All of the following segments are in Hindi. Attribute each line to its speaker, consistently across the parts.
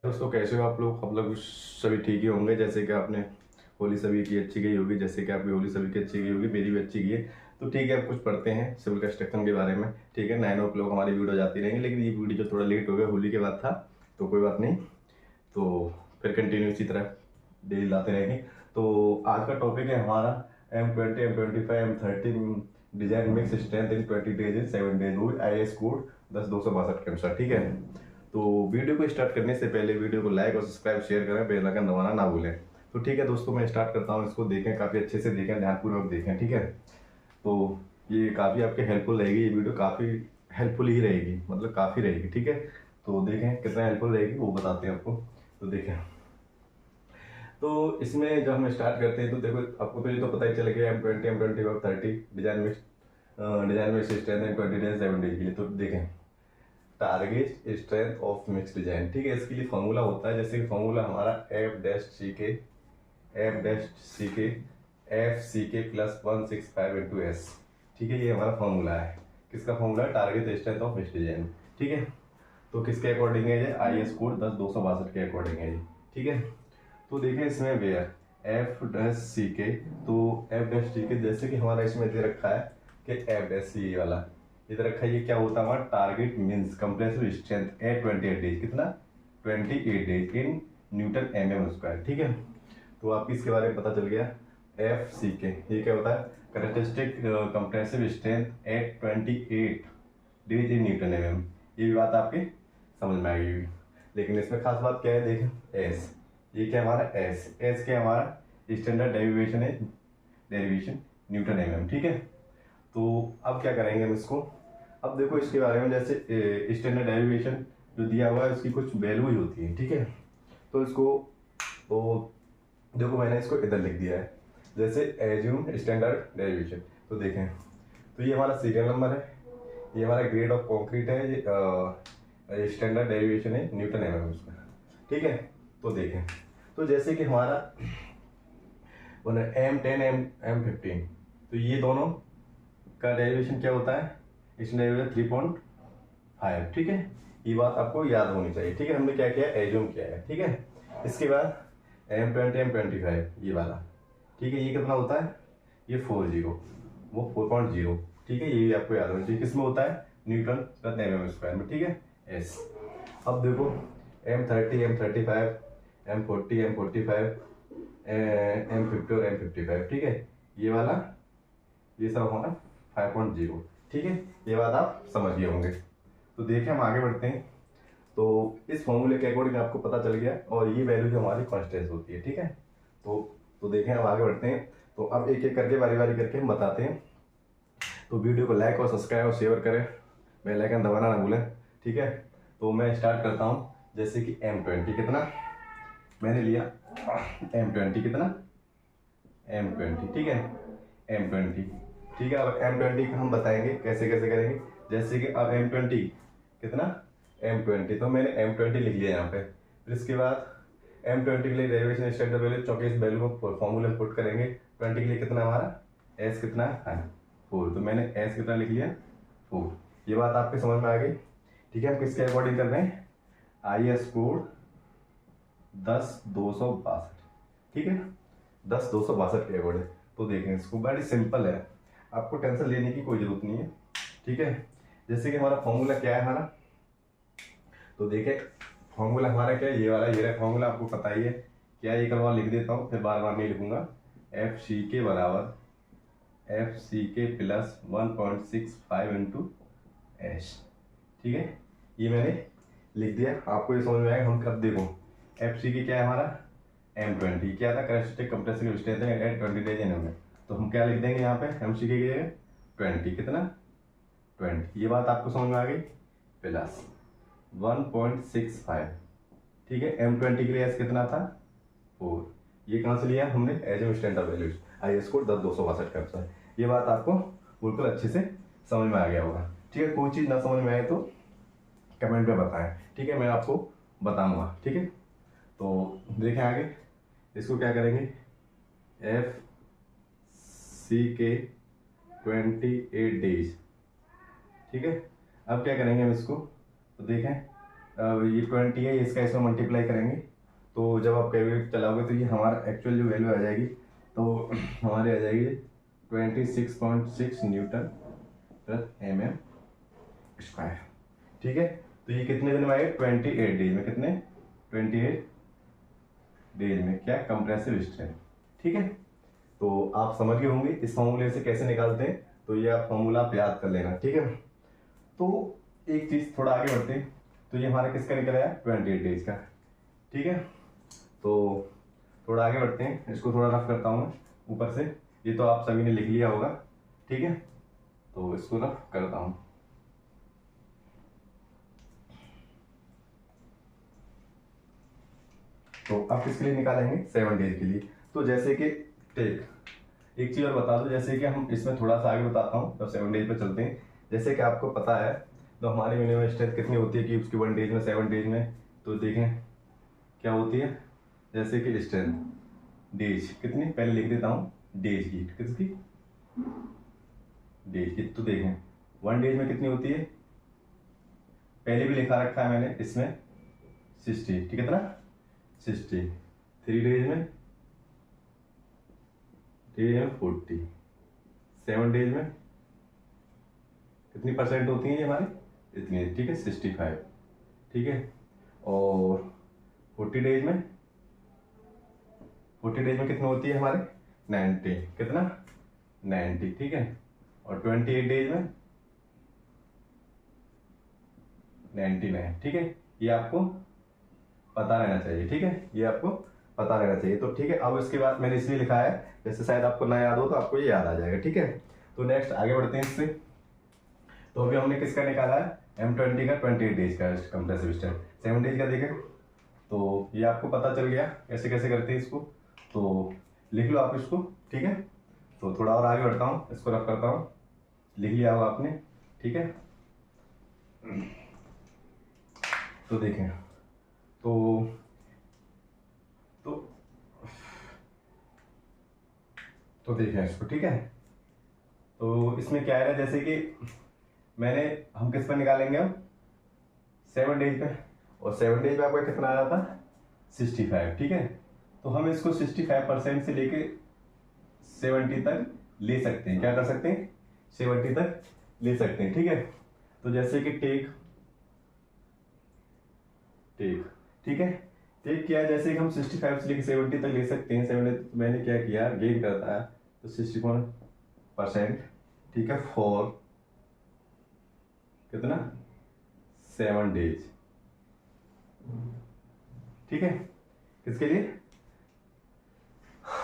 Speaker 1: दोस्तों कैसे हो आप लोग सभी ठीक ही होंगे। जैसे कि आपने होली सभी की अच्छी गई होगी, जैसे कि आपकी होली सभी की अच्छी गई होगी, मेरी भी अच्छी गई है। तो ठीक है, अब कुछ पढ़ते हैं सिविल कंस्ट्रक्शन के बारे में। ठीक है, 9 o'clock हमारी वीडियो जाती रहेंगी, लेकिन ये वीडियो जो थोड़ा लेट हो गया, होली के बाद था, तो कोई बात नहीं। तो फिर कंटिन्यू इसी तरह डेली लाते रहेंगे। तो आज का टॉपिक है हमारा M20, M25, M30 design mix strength in 20 days in 7 days, वो IAS कोड 10-262 के अनुसार। ठीक है, तो वीडियो को स्टार्ट करने से पहले वीडियो को लाइक और सब्सक्राइब शेयर करें, बेल आइकन दबाना ना भूलें। तो ठीक है दोस्तों, मैं स्टार्ट करता हूँ। इसको देखें, काफ़ी अच्छे से देखें, ध्यानपूर्वक देखें। ठीक है, तो ये काफ़ी आपके हेल्पफुल रहेगी, ये वीडियो काफ़ी हेल्पफुल ही रहेगी, मतलब काफ़ी रहेगी। ठीक है, तो देखें कितना हेल्पफुल रहेगी वो बताते हैं आपको। तो देखें, तो इसमें जब हम स्टार्ट करते हैं तो देखो, आपको तो ये तो पता ही चल गया M20, M25, 30 डिजाइन में स्ट्रेंथ है 20 डेज 7 डेज के लिए। तो देखें, target strength of mix design. ठीक है, इसके लिए फॉर्मूला होता है, जैसे कि फॉर्मूला हमारा F-C-K प्लस 165 × S। ठीक है, ये हमारा फॉर्मूला है। किसका फॉर्मूला है? Target strength of mix design. ठीक है, तो किसके अकॉर्डिंग है ये? IAS कोड 10-262 के अकॉर्डिंग है ये। ठीक है, तो देखें इसमें वेयर F-C-K, तो F-C-K जैसे कि हमारा इसमें दे रखा है कि F-C वाला इधर रखा है, ये क्या होता है हमारा? Target means compressive strength eight 28 days. कितना? 28 डेज इन न्यूटन mm²। ठीक है, तो आपको इसके बारे में पता चल गया। F-C-K ये क्या होता है? Characteristic compressive strength eight 28 days in newton mm। ये भी बात आपके समझ में आ गई। लेकिन इसमें खास बात क्या है? देखें, एस, ये क्या हमारा? एस क्या हमारा? स्टैंडर्ड डेरिवेशन है, डेरिवेशन न्यूटन mm। ठीक है, तो अब क्या करेंगे हम इसको। अब देखो इसके बारे में, जैसे स्टैंडर्ड डेरिवेशन जो दिया हुआ है उसकी कुछ वैल्यू ही होती है। ठीक है, तो इसको, तो देखो मैंने इसको इधर लिख दिया है, जैसे एज्यूम स्टैंडर्ड डेरिवेशन। तो देखें, तो ये हमारा सीरियल नंबर है, ये हमारा ग्रेड ऑफ कंक्रीट है, ये स्टैंडर्ड डेरिवेशन है न्यूटन mm उसका। ठीक है, तो देखें, तो जैसे कि हमारा M10 M15, तो ये दोनों का डेरिवेशन क्या होता है? इसमें डेरिवेशन 3.5। ठीक है, ये बात आपको याद होनी चाहिए। ठीक है, हमने क्या किया? एज्यूम किया है। ठीक है, इसके बाद M20 M25 ये वाला। ठीक है, ये कितना होता है? ये 40, वो 4.0। ठीक है, ये भी आपको याद होना चाहिए। किसमें होता है? न्यूटन प्रति mm² में। ठीक है, एस। अब देखो M30 M35 M40 M45 M50 और M55। ठीक है, ये वाला, ये सब हमारा 5.0। ठीक है, ये बात आप समझ गए होंगे। तो देखिए हम आगे बढ़ते हैं। तो इस फॉर्मूले के अकॉर्डिंग आपको पता चल गया, और ये वैल्यू जो हमारी कॉन्स्टेंट होती है। ठीक है, तो देखें अब आगे बढ़ते हैं। तो अब एक एक करके बारी बारी करके हम बताते हैं। तो वीडियो को लाइक और सब्सक्राइब और शेयर करें, बेल आइकन दबाना ना भूलें। ठीक है, तो मैं स्टार्ट करता हूँ। जैसे कि M20 कितना मैंने लिया? M20 कितना? M20। ठीक है, M20। ठीक है, अब M20 को हम बताएंगे कैसे कैसे करेंगे। जैसे कि अब M20 कितना? M20, तो मैंने M20 लिख लिया यहाँ पे। फिर इसके बाद M20 के लिए डेरिवेशन स्टैंडर्ड वैल्यू, चौके इस वैल्यू को फॉर्मूले में पुट करेंगे। 20 के लिए कितना हमारा? S कितना है? 4। तो मैंने S कितना लिख लिया? 4। ये बात आपके समझ में आ गई। ठीक है, हम किसके अकॉर्डिंग कर रहे हैं? IAS code 10-262। ठीक है, 10-262 के अकॉर्डिंग। तो देखें, इसको बड़ी सिंपल है, आपको टेंशन लेने की कोई जरूरत नहीं है। ठीक है, जैसे कि हमारा फॉर्मूला क्या है हमारा, तो देखें फॉर्मूला हमारा क्या है? ये वाला, ये रहा फॉर्मूला, आपको पता ही है क्या। एक बार लिख देता हूँ, फिर बार बार नहीं लिखूंगा। F-C-K बराबर F-C-K प्लस 1.65 × S। ठीक है, ये मैंने लिख दिया, आपको ये समझ में आएगा। हम कब देखो, F-C-K क्या है हमारा? M20 क्या था? Characteristic compressive strength eight 20 days in mm। तो हम क्या लिख देंगे यहाँ पे? M-C-K की जगह 20। कितना? 20। ये बात आपको समझ में आ गई। प्लस 1.65। ठीक है, M20 के लिए S कितना था? 4। ये कहाँ से लिया हमने? As standard values, IAS code 10-262 का अनुसार। ये बात आपको बिल्कुल अच्छे से समझ में आ गया होगा। ठीक है, कोई चीज़ ना समझ में आए तो कमेंट में बताएं। ठीक है, मैं आपको बताऊंगा। ठीक है, तो देखें आगे, इसको क्या करेंगे? F-C-K 28 days. ठीक है, अब क्या करेंगे हम इसको? तो देखें, ये 20 है, इसका इसमें मल्टीप्लाई करेंगे तो जब आप कैलकुलेट चलाओगे तो ये हमारा एक्चुअल जो वैल्यू आ जाएगी तो हमारी आ जाएगी 26.6 न्यूटन प्रति mm स्क्वायर। ठीक है, तो ये कितने दिन में आएगा? 28 डेज में। कितने? 28 डेज में क्या? Compressive strength. ठीक है, तो आप समझ गए होंगे इस फॉर्मूले से कैसे निकालते हैं, तो ये आप फॉर्मूला आप याद कर लेना। ठीक है, तो एक चीज थोड़ा आगे बढ़ते हैं, तो ये हमारा किसका निकल आया? 28 डेज का। ठीक है, तो थोड़ा आगे बढ़ते हैं, इसको थोड़ा रफ करता हूँ ऊपर से। ये तो आप सभी ने लिख लिया होगा। ठीक है, तो इसको रफ करता हूँ। तो आप किसके लिए निकालेंगे? 7 डेज के लिए। तो जैसे कि एक चीज और बता दो, जैसे कि हम इसमें थोड़ा सा आगे बताता हूँ, तो 7 डेज पे चलते हैं। जैसे कि आपको पता है तो हमारी मिनिमम स्ट्रेंथ कितनी होती है कि उसकी 1 डेज में 7 डेज में, तो देखें क्या होती है। जैसे कि स्ट्रेंथ डेज कितनी, पहले लिख देता हूँ डेज की, किसकी? डेज की। तो देखें 1 डेज में कितनी होती है, पहले भी लिखा रखा है मैंने इसमें 60। ठीक है, कितना? 60। 3 डेज में 40। 7 डेज में कितनी परसेंट होती है ये हमारी? इतनी। ठीक है, 65। ठीक है, और 40 डेज में कितनी होती है हमारी? 90। कितना? 90। ठीक है, और 28 डेज में 99। ठीक है, ये आपको पता रहना चाहिए। ठीक है, ये आपको पता रहना चाहिए। तो ठीक है, अब इसके बाद मैंने इसलिए लिखा है जैसे शायद आपको ना याद हो तो आपको ये याद आ जाएगा। ठीक है, तो नेक्स्ट आगे बढ़ते हैं इससे। तो अभी हमने किसका निकाला है? M20 का 28 डेज का कंप्रेसिव स्ट्रेंथ। 7 डेज का देखें तो ये आपको पता चल गया कैसे कैसे करते हैं इसको, तो लिख लो आप इसको। ठीक है, तो थोड़ा और आगे बढ़ता हूँ, इसको रफ करता हूँ। लिख लिया होगा आपने। ठीक है, तो देखें तो देखें इसको। ठीक है, तो इसमें क्या है, जैसे कि हम किस पर निकालेंगे अब? 7 डेज पे, और 7 डेज में आपका कितना आया था? 65। ठीक है, तो हम इसको 65% से लेके 70 तक ले सकते हैं। क्या कर सकते हैं? 70 तक ले सकते हैं। ठीक है, तो जैसे कि टेक ठीक है, टेक किया, जैसे कि हम 65 से लेके 70 तक ले सकते हैं। 70, तो मैंने क्या किया, गेन करता है तो 61%। ठीक है, फॉर कितना? 7 डेज। ठीक है, किसके लिए?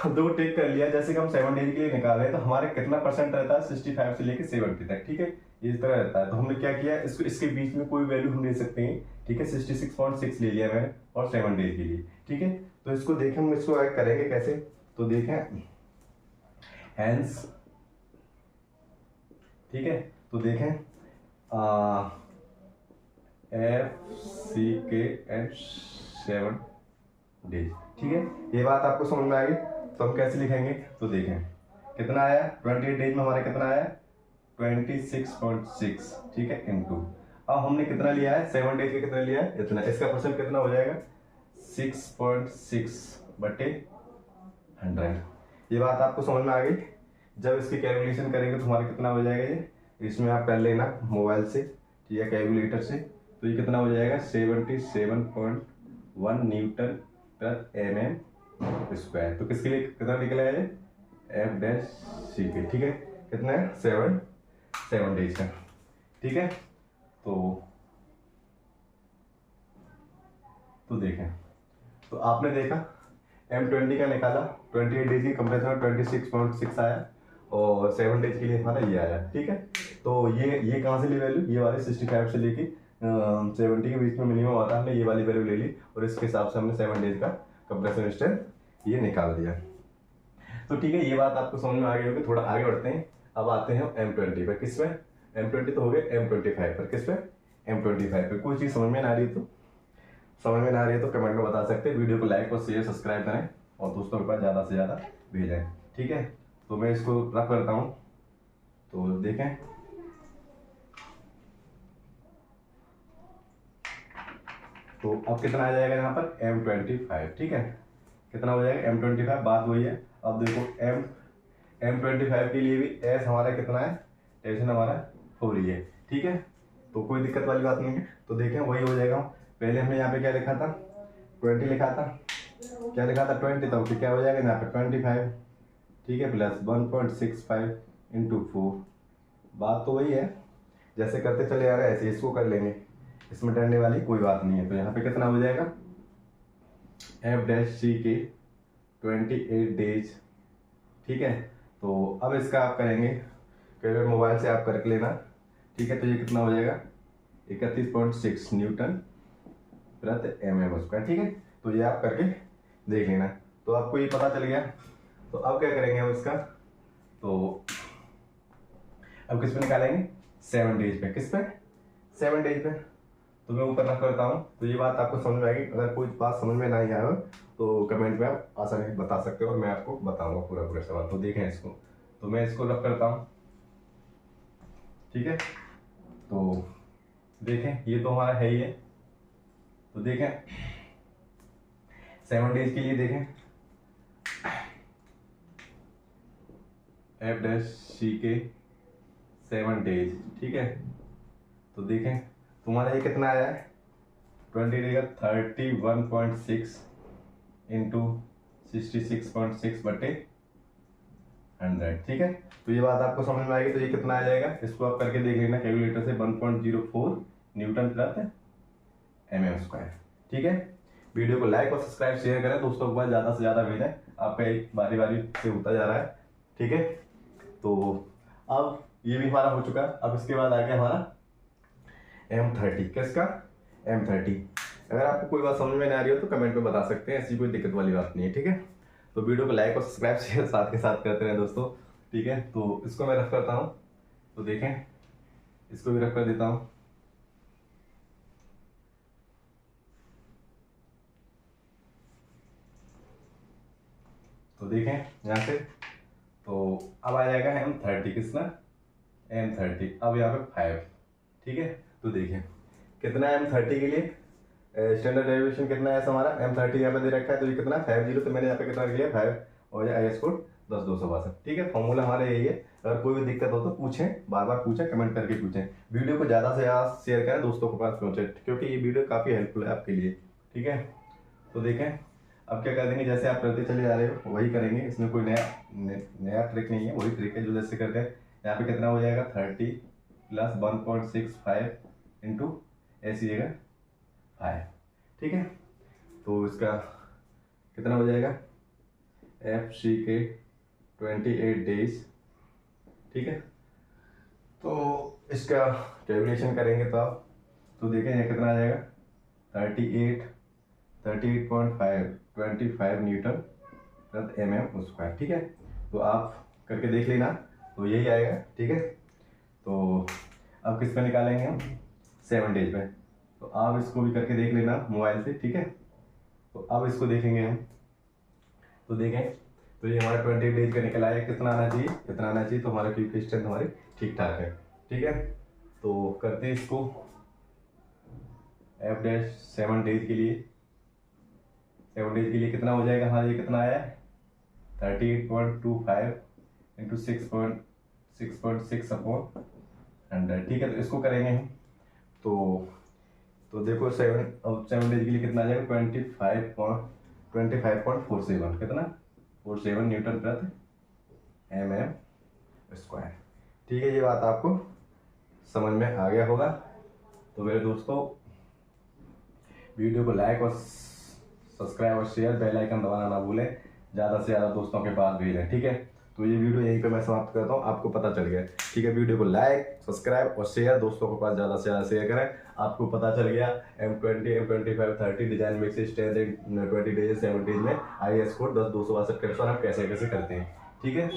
Speaker 1: दो टेक कर लिया, जैसे कि हम 7 डेज के लिए निकाल रहे हैं तो हमारे कितना परसेंट रहता है? 65 से लेके 70 तक। ठीक है, इस तरह रहता है। तो हमने क्या किया, इसको इसके बीच में कोई वैल्यू हम ले सकते हैं। ठीक है, 66.6 ले लिया मैंने, और 7 डेज के लिए। ठीक है, तो इसको देखें, हम इसको करेंगे कैसे, तो देखें हैंस। ठीक है, तो देखें FCKN 7 डेज। ठीक है, ये बात आपको समझ में आ गई। तो हम कैसे लिखेंगे, तो देखें कितना आया 28 डेज में हमारा, कितना आया 26.6। ठीक है, इनटू अब हमने कितना लिया है 7 डेज का, कितना लिया है इतना, इसका परसेंट कितना हो जाएगा 6.6 बटे 100। ये बात आपको समझ में आ गई। जब इसकी कैलकुलेशन करेंगे तो हमारा कितना हो जाएगा, ये इसमें आप कर लेना मोबाइल से या कैलकुलेटर से, तो ये कितना हो जाएगा 77.1 न्यूटन प्रति mm स्क्वायर। तो किसके लिए कितना निकला है F' के। ठीक है, कितना है 7 डेज का। ठीक है, तो देखें, तो आपने देखा M20 का निकाला, 28 डेज की कंपेरिजन में 26.6 आया, और 7 डेज के लिए हमारा ये आया। ठीक है, तो ये कहाँ से ली वैल्यू, ये वाले 65 से लेके 70 के बीच में मिनिमम आता है, हमने ये वाली वैल्यू ले ली, और इसके हिसाब से हमने 7 डेज का कंप्रेशन स्ट्रेंथ ये निकाल दिया। तो ठीक है, ये बात आपको समझ में आ गई होगी। थोड़ा आगे बढ़ते हैं, अब आते हैं M20 पे। किस पे? M20 तो हो गए, M25 पर। किस पे? M25 पे। कोई चीज़ समझ में ना आ रही तो कमेंट में बता सकते हैं। वीडियो को लाइक और शेयर सब्सक्राइब करें, और दोस्तों के पास ज़्यादा से ज़्यादा भेजें। ठीक है, तो मैं इसको रफ करता हूँ, तो देखें तो अब कितना आ जाएगा यहाँ पर M25, ठीक है, कितना हो जाएगा M25, बात वही है। अब देखो M25 के लिए भी S हमारा कितना है, टेंशन हमारा 4 ही है, ठीक है, तो कोई दिक्कत वाली बात नहीं है। तो देखें वही हो जाएगा। पहले हमने यहाँ पे क्या लिखा था, 20 लिखा था, क्या लिखा था 20, तब क्या हो जाएगा यहाँ पे 25, ठीक है, प्लस 1.65 इंटू 4, बात तो वही है, जैसे करते चले आ रहे हैं ऐसे इसको कर लेंगे, इसमें डरने वाली कोई बात नहीं है। तो यहाँ पे कितना हो जाएगा F' के 28 डेज, ठीक है। तो अब इसका आप करेंगे, कई मोबाइल से आप करके लेना, ठीक है। तो ये कितना हो जाएगा 31.6 न्यूटन प्रति mm स्क्वायर, ठीक है। तो ये आप करके देख लेना। तो आपको ये पता चल गया। तो अब क्या करेंगे हम इसका, तो अब किस पे निकालेंगे, 7 डेज पे, किस पे 7 डेज पे। तो मैं ऊपर रख करता हूँ। तो ये बात आपको समझ में आएगी। अगर कोई बात समझ में नहीं आया हो तो कमेंट में आप आसानी से बता सकते हो और मैं आपको बताऊंगा पूरा सवाल। तो देखें इसको, तो मैं इसको रख करता हूँ, ठीक है। तो देखें ये तो हमारा है ही है। तो देखें 7 डेज के लिए देखें F' के 7 डेज, ठीक है। तो देखें तुम्हारा ये कितना आया है 20 देगा 31.6 इंटू 66.6 बटे 100, ठीक है। तो ये बात आपको समझ में आएगी। तो ये कितना आ जाएगा, इसको आप करके देख लेना कैलकुलेटर से, 1.04 न्यूटन प्रति mm स्क्वायर, ठीक है। वीडियो को लाइक और सब्सक्राइब शेयर करें, दोस्तों के पास ज़्यादा से ज़्यादा भेजें, आपका एक बारी बारी से होता जा रहा है, ठीक है। तो अब ये भी हमारा हो चुका। अब इसके बाद आ गया हमारा M30, किसका M30। अगर आपको कोई बात समझ में नहीं आ रही हो तो कमेंट में बता सकते हैं, ऐसी कोई दिक्कत वाली बात नहीं है, ठीक है। तो वीडियो को लाइक और सब्सक्राइब शेयर साथ के साथ करते रहें दोस्तों, ठीक है। तो इसको मैं रख करता हूँ। तो देखें इसको भी रख कर देता हूँ। तो देखें यहाँ से, तो अब आ जाएगा M30, किसना M30। अब यहाँ पे 5, ठीक है। तो देखें कितना है M30 के लिए, स्टैंडर्ड डेरिवेशन कितना है हमारा M30 यहाँ पे दे रखा है। तो ये कितना 50, तो मैंने यहाँ पे कितना लिया 5 और ये IS कोड 10-262, ठीक है। फॉर्मूला हमारा यही है। अगर कोई भी दिक्कत हो तो पूछें, बार बार पूछें, कमेंट करके पूछें। वीडियो को ज़्यादा से ज़्यादा शेयर करें, दोस्तों के पास पहुँचे, क्योंकि ये वीडियो काफ़ी हेल्पफुल है आपके लिए, ठीक है। तो देखें अब क्या कर देंगे, जैसे आप करते चले जा रहे हो वही करेंगे, इसमें कोई नया ट्रिक नहीं है, वही ट्रिक है जो जैसे करते हैं। यहाँ पे कितना हो जाएगा 30 प्लस 1.65 इंटू ऐसी जगह 5, ठीक है। तो इसका कितना हो जाएगा FC के 28 डेज, ठीक है। तो इसका कैलकुलेशन करेंगे तो आप, तो देखें ये कितना आ जाएगा 38.5 न्यूटन प्रति mm स्क्वायर, ठीक है। तो आप करके देख लेना, तो यही आएगा, ठीक है। तो अब किस पे निकालेंगे हम 7 डेज पे। तो आप इसको भी करके देख लेना मोबाइल से, ठीक है। तो अब इसको देखेंगे हम। तो देखें तो ये हमारा 20 डेज का निकल आया, कितना आना चाहिए, कितना आना चाहिए। तो हमारा क्यूब स्ट्रेंथ हमारी ठीक ठाक है, ठीक है। तो करते हैं इसको F' 7 डेज के लिए। 7 डेज के लिए कितना हो जाएगा हमारा, ये कितना आया 38.25 इंटू 6.6 अपॉन 100, ठीक है। तो इसको करेंगे हम। तो देखो 7 डेज के लिए कितना आ जाएगा 25.47, कितना 47 न्यूटन प्रति mm स्क्वायर, ठीक है। ये बात आपको समझ में आ गया होगा। तो मेरे दोस्तों वीडियो को लाइक और सब्सक्राइब और शेयर, बेल आइकन दबाना ना भूलें, ज़्यादा से ज़्यादा दोस्तों के पास भेजें, ठीक है। तो ये वीडियो यहीं पे मैं समाप्त करता हूँ, आपको पता चल गया, ठीक है। वीडियो को लाइक सब्सक्राइब और शेयर दोस्तों के पास ज़्यादा से ज़्यादा शेयर करें। आपको पता चल गया M20 M25 30 design mix strength 20 days 7 days में IS कोड 10-262 के अनुसार हम कैसे कैसे करते हैं, ठीक है।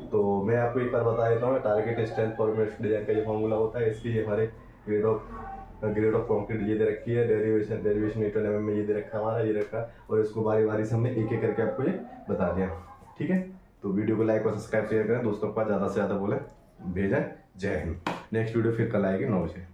Speaker 1: तो मैं आपको एक बार बता देता हूँ, टारगेट स्ट्रेंथ फॉर्मेशन डिजाइन का जो फॉर्मूला होता है, इसकी हमारे ग्रेड ऑफ कंक्रीट ये दे रखी है, डेरिवेशन न्यूटन mm में ये दे रखा हमारा, ये रखा, और इसको बारी बारी से हमने एक एक करके आपको ये बता दिया, ठीक है। तो वीडियो को लाइक और सब्सक्राइब शेयर करें, दोस्तों के पास ज़्यादा से ज़्यादा बोले भेजें। जय हिंद। नेक्स्ट वीडियो फिर कल आएगी 9 बजे।